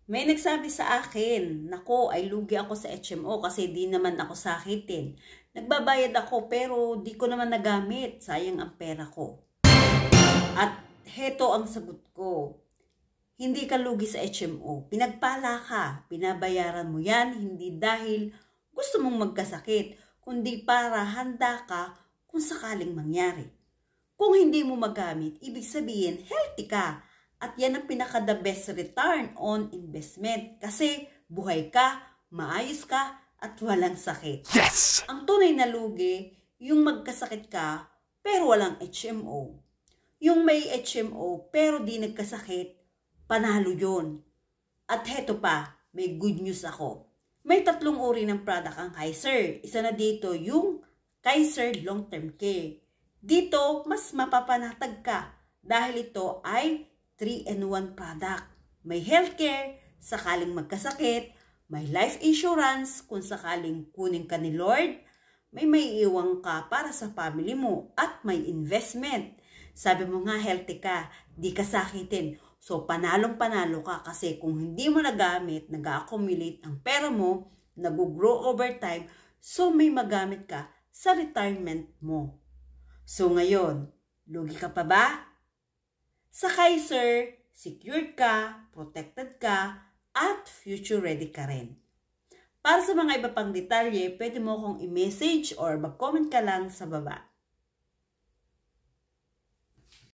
May nagsabi sa akin, nako ay lugi ako sa HMO kasi di naman ako sakitin. Nagbabayad ako pero di ko naman nagamit, sayang ang pera ko. At heto ang sagot ko, hindi ka lugi sa HMO, pinagpala ka, binabayaran mo yan hindi dahil gusto mong magkasakit, kundi para handa ka kung sakaling mangyari. Kung hindi mo magamit, ibig sabihin healthy ka. At yan ang pinaka-the best return on investment. Kasi buhay ka, maayos ka, at walang sakit. Yes! Ang tunay na lugi, yung magkasakit ka, pero walang HMO. Yung may HMO, pero di nagkasakit, panalo yun. At heto pa, may good news ako. May 3 uri ng product ang Kaiser. Isa na dito yung Kaiser Long Term Care. Dito, mas mapapanatag ka dahil ito ay 3-in-1 product. May healthcare, sakaling magkasakit, may life insurance kung sakaling kunin ka ni Lord, may iiwang ka para sa family mo, at may investment. Sabi mo nga healthy ka, di ka sakitin. So panalong-panalo ka kasi kung hindi mo nagamit, nag-accumulate ang pera mo, nag-grow over time, so may magamit ka sa retirement mo. So ngayon, lugi ka pa ba? Sa Kaiser, secured ka, protected ka, at future ready ka rin. Para sa mga iba pang detalye, pwede mo akong i-message or mag-comment ka lang sa baba.